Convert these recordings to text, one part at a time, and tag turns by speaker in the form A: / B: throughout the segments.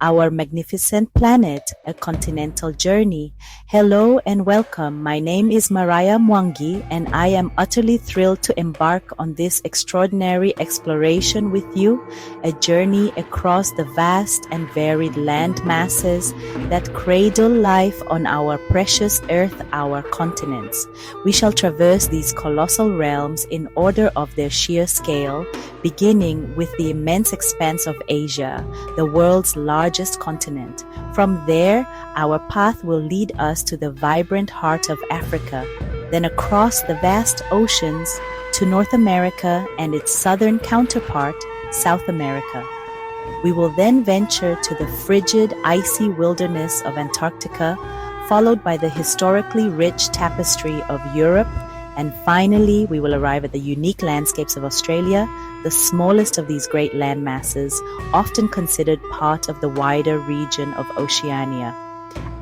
A: our magnificent planet, a continental journey. Hello and welcome. My name is Mariah Mwangi, and I am utterly thrilled to embark on this extraordinary exploration with you, a journey across the vast and varied land masses that cradle life on our precious earth, our continents. We shall traverse these colossal realms in order of their sheer scale, beginning with the immense expanse of Asia, the world's largest continent. From there, our path will lead us to the vibrant heart of Africa, then across the vast oceans to North America and its southern counterpart, South America. We will then venture to the frigid, icy wilderness of Antarctica, followed by the historically rich tapestry of Europe, and finally, we will arrive at the unique landscapes of Australia, the smallest of these great land masses, often considered part of the wider region of Oceania.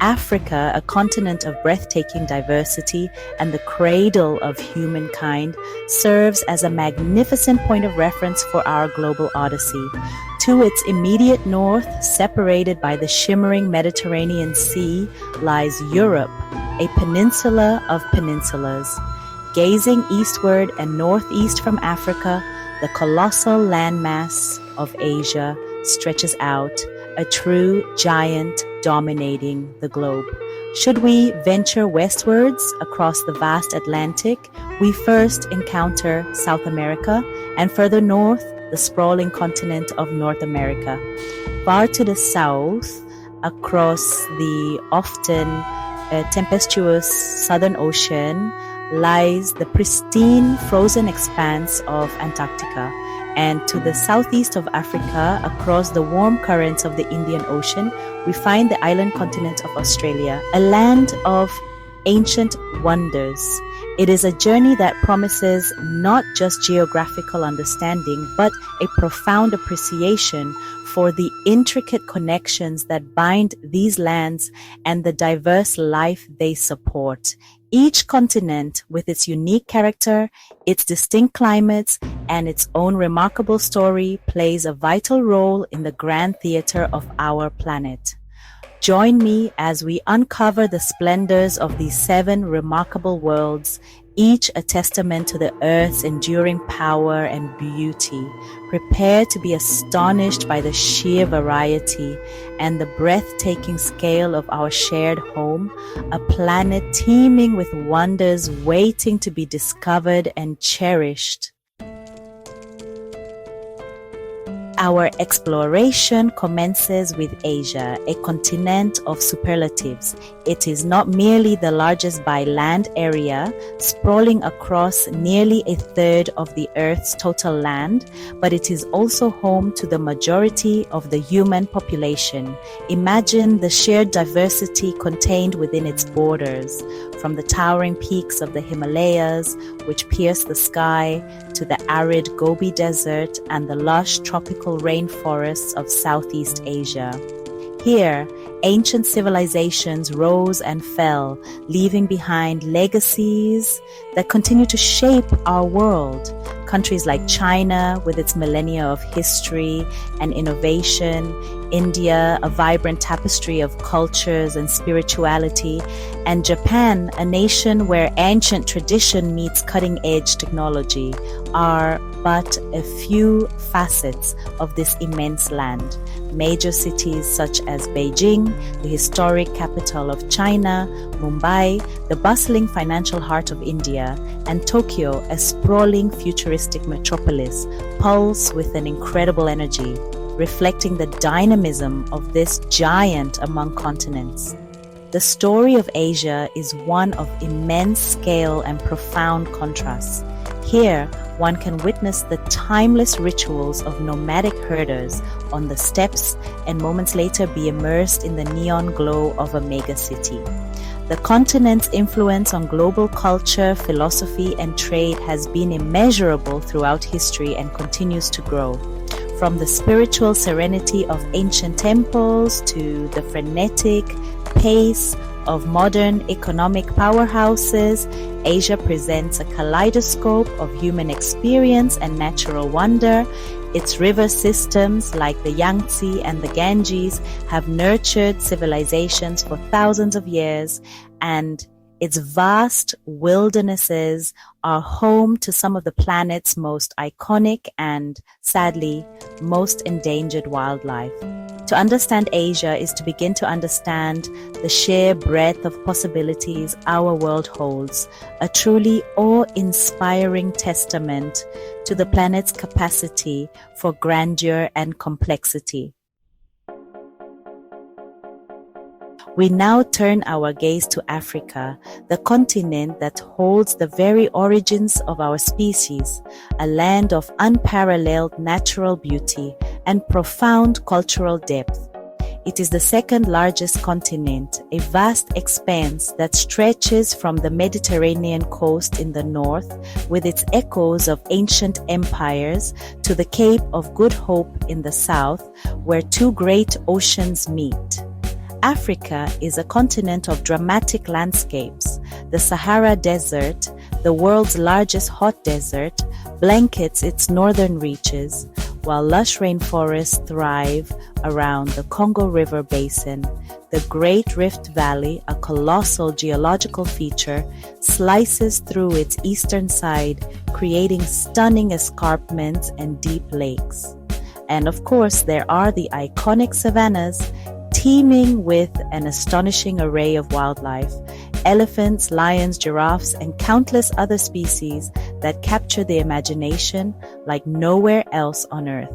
A: Africa, a continent of breathtaking diversity and the cradle of humankind, serves as a magnificent point of reference for our global odyssey. To its immediate north, separated by the shimmering Mediterranean Sea, lies Europe, a peninsula of peninsulas. Gazing eastward and northeast from Africa, the colossal landmass of Asia stretches out, a true giant dominating the globe. Should we venture westwards across the vast Atlantic, we first encounter South America, and further north, the sprawling continent of North America. Far to the south, across the often tempestuous Southern Ocean, lies the pristine frozen expanse of Antarctica, and to the southeast of Africa, across the warm currents of the Indian Ocean, we find the island continent of Australia, a land of ancient wonders. It is a journey that promises not just geographical understanding, but a profound appreciation for the intricate connections that bind these lands and the diverse life they support. Each continent, with its unique character, its distinct climates, and its own remarkable story, plays a vital role in the grand theater of our planet. Join me as we uncover the splendors of these 7 remarkable worlds, each a testament to the Earth's enduring power and beauty. Prepare to be astonished by the sheer variety and the breathtaking scale of our shared home, a planet teeming with wonders waiting to be discovered and cherished. Our exploration commences with Asia, a continent of superlatives. It is not merely the largest by land area, sprawling across nearly a third of the Earth's total land, but it is also home to the majority of the human population. Imagine the sheer diversity contained within its borders, from the towering peaks of the Himalayas, which pierce the sky, to the arid Gobi Desert and the lush tropical rainforests of Southeast Asia. Here, ancient civilizations rose and fell, leaving behind legacies that continue to shape our world. Countries like China, with its millennia of history and innovation, India, a vibrant tapestry of cultures and spirituality, and Japan, a nation where ancient tradition meets cutting-edge technology, are but a few facets of this immense land. Major cities such as Beijing, the historic capital of China, Mumbai, the bustling financial heart of India, and Tokyo, a sprawling futuristic metropolis, pulse with an incredible energy, reflecting the dynamism of this giant among continents. The story of Asia is one of immense scale and profound contrasts. Here, one can witness the timeless rituals of nomadic herders on the steppes and moments later be immersed in the neon glow of a megacity. The continent's influence on global culture, philosophy, and trade has been immeasurable throughout history and continues to grow. From the spiritual serenity of ancient temples to the frenetic pace of modern economic powerhouses, Asia presents a kaleidoscope of human experience and natural wonder. Its river systems, like the Yangtze and the Ganges, have nurtured civilizations for thousands of years, and its vast wildernesses are home to some of the planet's most iconic and, sadly, most endangered wildlife. To understand Asia is to begin to understand the sheer breadth of possibilities our world holds, a truly awe-inspiring testament to the planet's capacity for grandeur and complexity. We now turn our gaze to Africa, the continent that holds the very origins of our species, a land of unparalleled natural beauty and profound cultural depth. It is the second largest continent, a vast expanse that stretches from the Mediterranean coast in the north, with its echoes of ancient empires, to the Cape of Good Hope in the south, where two great oceans meet. Africa is a continent of dramatic landscapes. The Sahara Desert, the world's largest hot desert, blankets its northern reaches, while lush rainforests thrive around the Congo River basin. The Great Rift Valley, a colossal geological feature, slices through its eastern side, creating stunning escarpments and deep lakes. And of course, there are the iconic savannas, teeming with an astonishing array of wildlife, elephants, lions, giraffes, and countless other species that capture the imagination like nowhere else on Earth.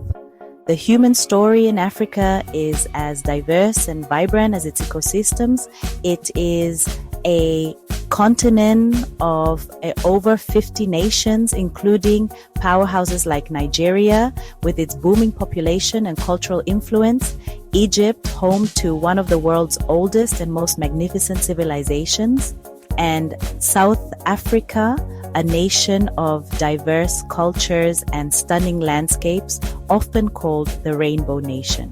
A: The human story in Africa is as diverse and vibrant as its ecosystems. It is a continent of over 50 nations, including powerhouses like Nigeria, with its booming population and cultural influence, Egypt, home to one of the world's oldest and most magnificent civilizations, and South Africa, a nation of diverse cultures and stunning landscapes, often called the Rainbow Nation.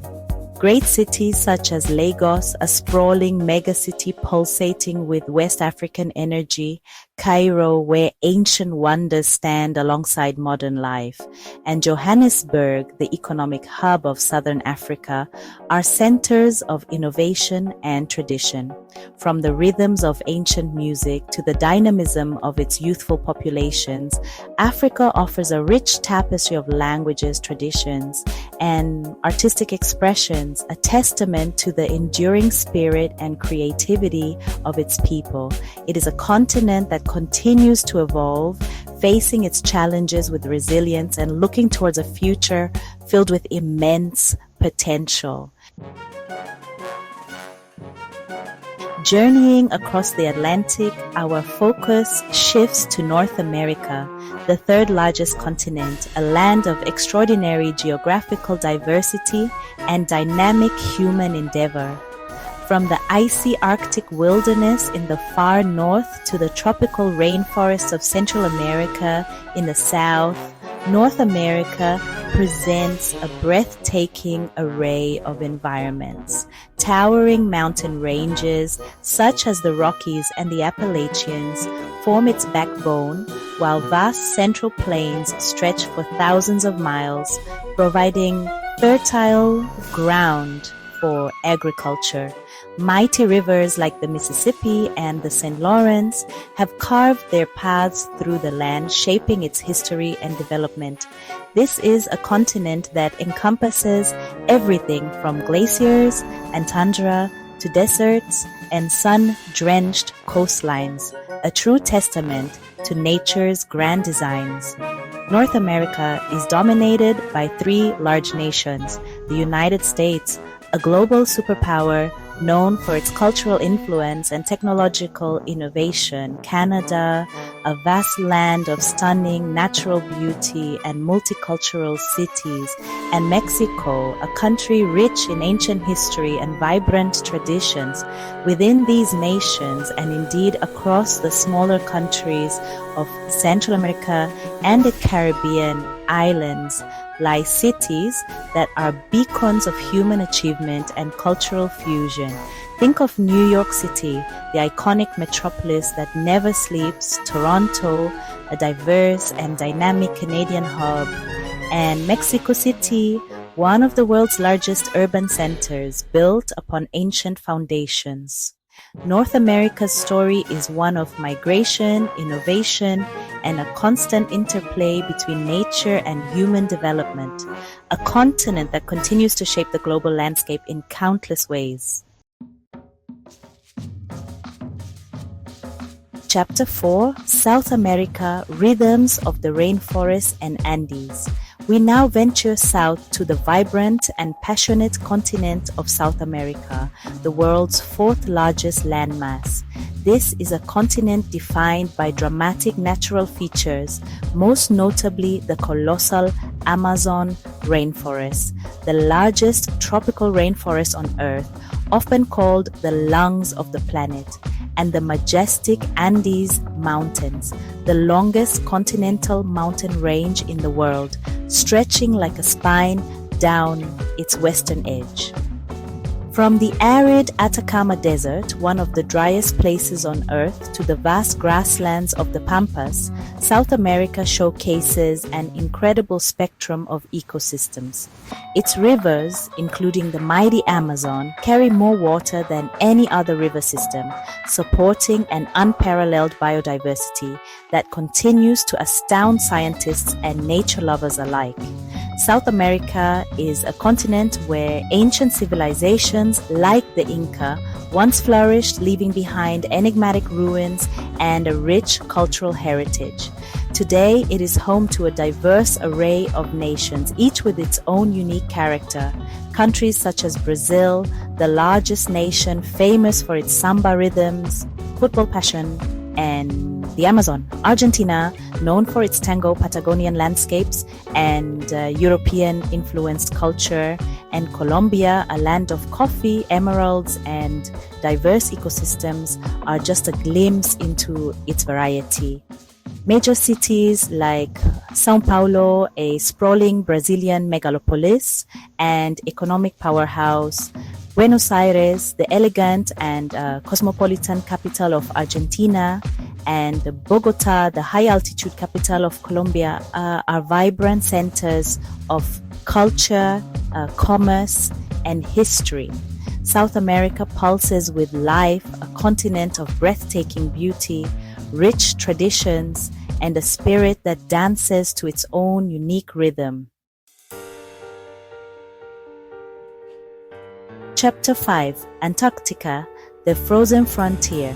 A: Great cities such as Lagos, a sprawling megacity pulsating with West African energy, Cairo, where ancient wonders stand alongside modern life, and Johannesburg, the economic hub of Southern Africa, are centers of innovation and tradition. From the rhythms of ancient music to the dynamism of its youthful populations, Africa offers a rich tapestry of languages, traditions, and artistic expressions, a testament to the enduring spirit and creativity of its people. It is a continent that continues to evolve, facing its challenges with resilience and looking towards a future filled with immense potential. Journeying across the Atlantic, our focus shifts to North America, the third largest continent, a land of extraordinary geographical diversity and dynamic human endeavor. From the icy Arctic wilderness in the far north to the tropical rainforests of Central America in the south, North America presents a breathtaking array of environments. Towering mountain ranges, such as the Rockies and the Appalachians, form its backbone, while vast central plains stretch for thousands of miles, providing fertile ground for agriculture. Mighty rivers like the Mississippi and the St. Lawrence have carved their paths through the land, shaping its history and development. This is a continent that encompasses everything from glaciers and tundra to deserts and sun-drenched coastlines, a true testament to nature's grand designs. North America is dominated by three large nations: the United States, a global superpower known for its cultural influence and technological innovation; Canada, a vast land of stunning natural beauty and multicultural cities; and Mexico, a country rich in ancient history and vibrant traditions. Within these nations, and indeed across the smaller countries of Central America and the Caribbean islands, lie cities that are beacons of human achievement and cultural fusion. Think of New York City, the iconic metropolis that never sleeps, Toronto, a diverse and dynamic Canadian hub, and Mexico City, one of the world's largest urban centers built upon ancient foundations. North America's story is one of migration, innovation, and a constant interplay between nature and human development, a continent that continues to shape the global landscape in countless ways. Chapter 4, South America, Rhythms of the Rainforest and Andes. We now venture south to the vibrant and passionate continent of South America, the world's fourth largest landmass. This is a continent defined by dramatic natural features, most notably the colossal Amazon rainforest, the largest tropical rainforest on Earth, often called the lungs of the planet, and the majestic Andes Mountains, the longest continental mountain range in the world, stretching like a spine down its western edge. From the arid Atacama Desert, one of the driest places on Earth, to the vast grasslands of the Pampas, South America showcases an incredible spectrum of ecosystems. Its rivers, including the mighty Amazon, carry more water than any other river system, supporting an unparalleled biodiversity that continues to astound scientists and nature lovers alike. South America is a continent where ancient civilizations like the Inca once flourished, leaving behind enigmatic ruins and a rich cultural heritage. Today, it is home to a diverse array of nations, each with its own unique character. Countries such as Brazil, the largest nation famous for its samba rhythms, football passion, and the Amazon. Argentina, known for its tango Patagonian landscapes and European-influenced culture, and Colombia, a land of coffee, emeralds, and diverse ecosystems, are just a glimpse into its variety. Major cities like São Paulo, a sprawling Brazilian megalopolis and economic powerhouse, Buenos Aires, the elegant and cosmopolitan capital of Argentina, and Bogota, the high-altitude capital of Colombia, are vibrant centers of culture, commerce, and history. South America pulses with life, a continent of breathtaking beauty, rich traditions, and a spirit that dances to its own unique rhythm. Chapter 5, Antarctica, the Frozen Frontier.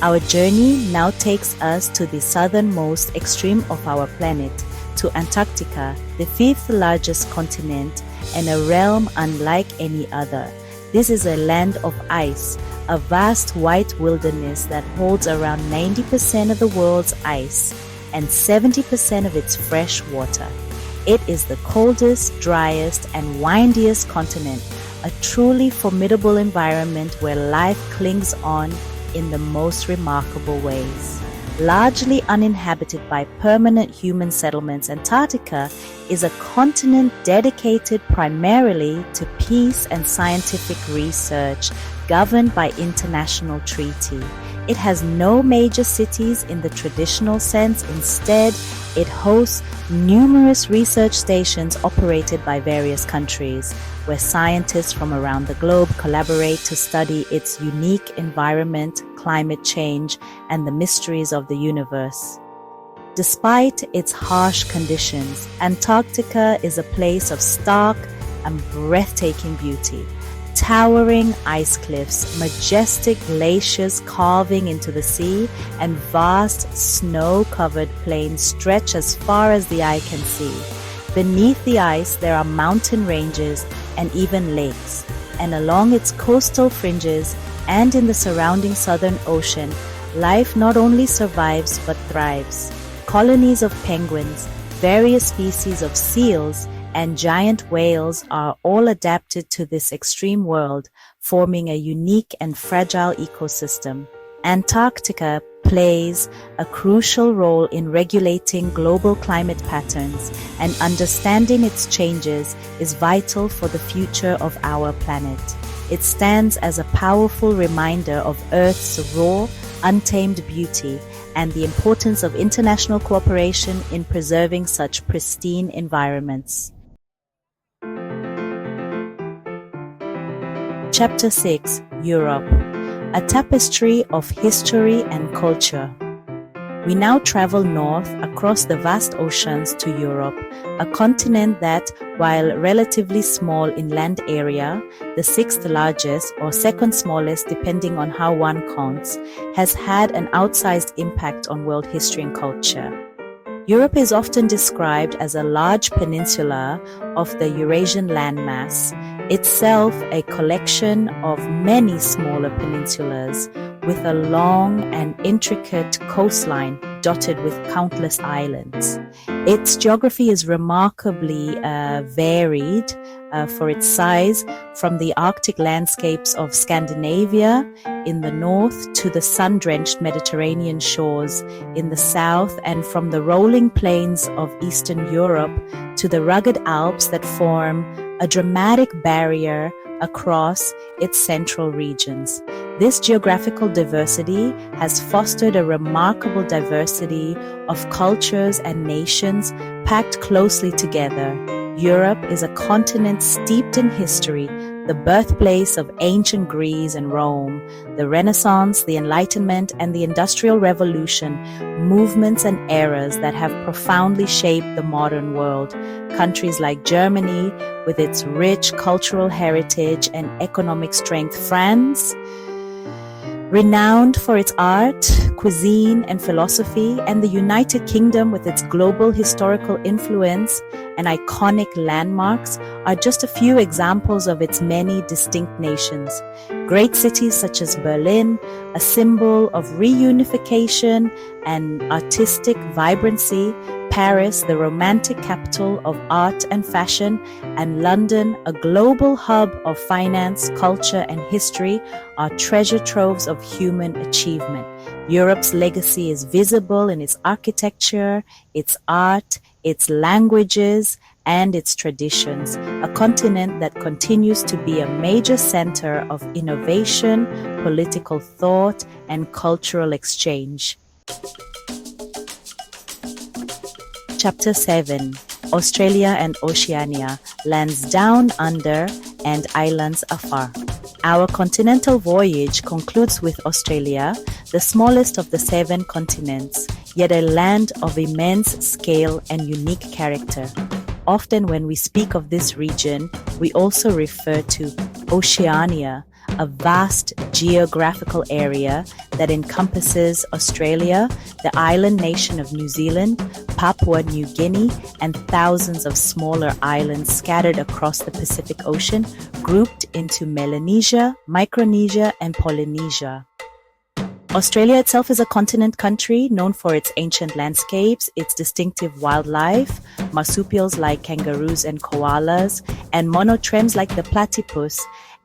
A: Our journey now takes us to the southernmost extreme of our planet, to Antarctica, the fifth largest continent and a realm unlike any other. This is a land of ice, a vast white wilderness that holds around 90% of the world's ice and 70% of its fresh water. It is the coldest, driest, and windiest continent, a truly formidable environment where life clings on in the most remarkable ways. Largely uninhabited by permanent human settlements, Antarctica is a continent dedicated primarily to peace and scientific research, governed by international treaty. It has no major cities in the traditional sense. Instead, it hosts numerous research stations operated by various countries, where scientists from around the globe collaborate to study its unique environment, climate change, and the mysteries of the universe. Despite its harsh conditions, Antarctica is a place of stark and breathtaking beauty. Towering ice cliffs, majestic glaciers carving into the sea, and vast snow-covered plains stretch as far as the eye can see. Beneath the ice, there are mountain ranges and even lakes, and along its coastal fringes and in the surrounding Southern Ocean, life not only survives but thrives. Colonies of penguins, various species of seals, and giant whales are all adapted to this extreme world, forming a unique and fragile ecosystem. Antarctica plays a crucial role in regulating global climate patterns, and understanding its changes is vital for the future of our planet. It stands as a powerful reminder of Earth's raw, untamed beauty and the importance of international cooperation in preserving such pristine environments. Chapter 6: Europe, a tapestry of history and culture. We now travel north across the vast oceans to Europe, a continent that, while relatively small in land area, the sixth largest or second smallest depending on how one counts, has had an outsized impact on world history and culture. Europe is often described as a large peninsula of the Eurasian landmass, itself a collection of many smaller peninsulas with a long and intricate coastline dotted with countless islands. Its geography is remarkably varied for its size, from the Arctic landscapes of Scandinavia in the north to the sun-drenched Mediterranean shores in the south, and from the rolling plains of Eastern Europe to the rugged Alps that form a dramatic barrier across its central regions. This geographical diversity has fostered a remarkable diversity of cultures and nations packed closely together. Europe is a continent steeped in history, the birthplace of ancient Greece and Rome, the Renaissance, the Enlightenment, and the Industrial Revolution, movements and eras that have profoundly shaped the modern world. Countries like Germany, with its rich cultural heritage and economic strength, France, renowned for its art, cuisine, and philosophy, and the United Kingdom with its global historical influence and iconic landmarks are just a few examples of its many distinct nations. Great cities such as Berlin, a symbol of reunification and artistic vibrancy, Paris, the romantic capital of art and fashion, and London, a global hub of finance, culture, and history, are treasure troves of human achievement. Europe's legacy is visible in its architecture, its art, its languages, and its traditions, a continent that continues to be a major center of innovation, political thought, and cultural exchange. Chapter 7: Australia and Oceania, lands down under and islands afar. Our continental voyage concludes with Australia, the smallest of the 7 continents, yet a land of immense scale and unique character. Often when we speak of this region, we also refer to Oceania, a vast geographical area that encompasses Australia, the island nation of New Zealand, Papua New Guinea, and thousands of smaller islands scattered across the Pacific Ocean, grouped into Melanesia, Micronesia, and Polynesia. Australia itself is a continent country known for its ancient landscapes, its distinctive wildlife, marsupials like kangaroos and koalas, and monotremes like the platypus,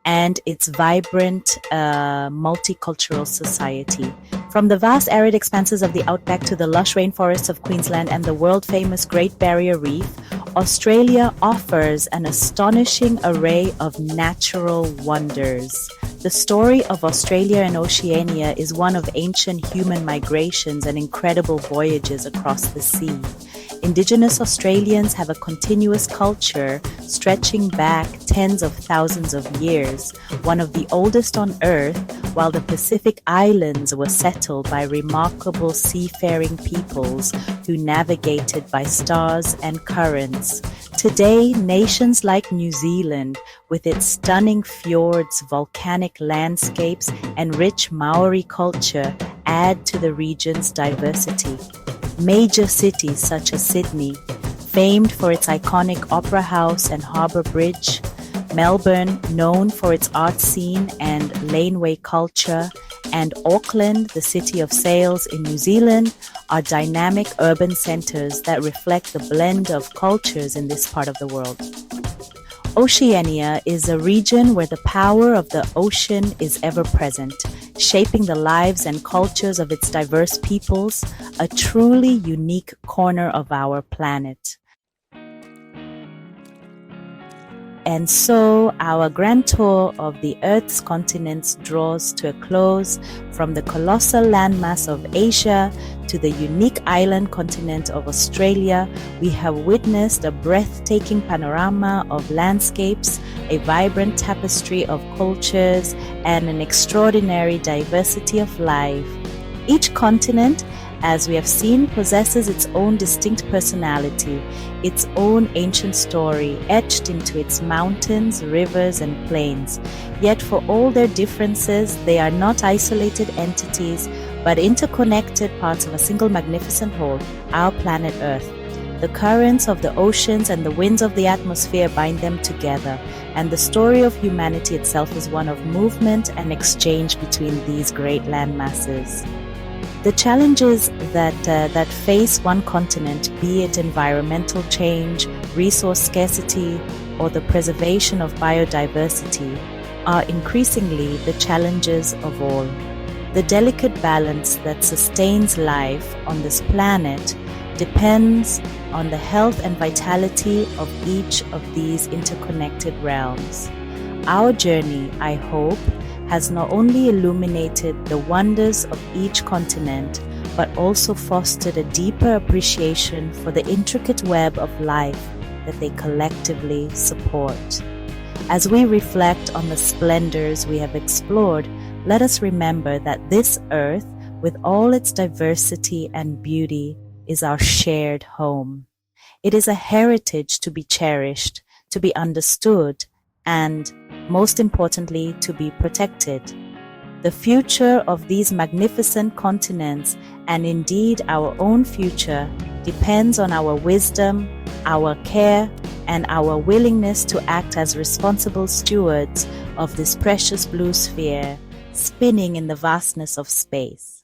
A: and its vibrant multicultural society. From the vast arid expanses of the outback to the lush rainforests of Queensland and the world-famous Great Barrier Reef, Australia offers an astonishing array of natural wonders. The story of Australia and Oceania is one of ancient human migrations and incredible voyages across the sea. Indigenous Australians have a continuous culture stretching back tens of thousands of years, one of the oldest on Earth, while the Pacific Islands were settled by remarkable seafaring peoples who navigated by stars and currents. Today, nations like New Zealand, with its stunning fjords, volcanic landscapes, and rich Maori culture, add to the region's diversity. Major cities such as Sydney, famed for its iconic Opera House and Harbour Bridge, Melbourne, known for its art scene and laneway culture, and Auckland, the city of sails in New Zealand, are dynamic urban centers that reflect the blend of cultures in this part of the world. Oceania is a region where the power of the ocean is ever present, shaping the lives and cultures of its diverse peoples, a truly unique corner of our planet. And so our grand tour of the Earth's continents draws to a close. From the colossal landmass of Asia to the unique island continent of Australia, we have witnessed a breathtaking panorama of landscapes, a vibrant tapestry of cultures, and an extraordinary diversity of life. Each continent, as we have seen, possesses its own distinct personality, its own ancient story etched into its mountains, rivers, and plains. Yet for all their differences, they are not isolated entities, but interconnected parts of a single magnificent whole, our planet Earth. The currents of the oceans and the winds of the atmosphere bind them together, and the story of humanity itself is one of movement and exchange between these great land masses. The challenges that face one continent, be it environmental change, resource scarcity, or the preservation of biodiversity, are increasingly the challenges of all. The delicate balance that sustains life on this planet depends on the health and vitality of each of these interconnected realms. Our journey, I hope, has not only illuminated the wonders of each continent, but also fostered a deeper appreciation for the intricate web of life that they collectively support. As we reflect on the splendors we have explored, let us remember that this earth, with all its diversity and beauty, is our shared home. It is a heritage to be cherished, to be understood, and, most importantly, to be protected. The future of these magnificent continents, and indeed our own future, depends on our wisdom, our care, and our willingness to act as responsible stewards of this precious blue sphere, spinning in the vastness of space.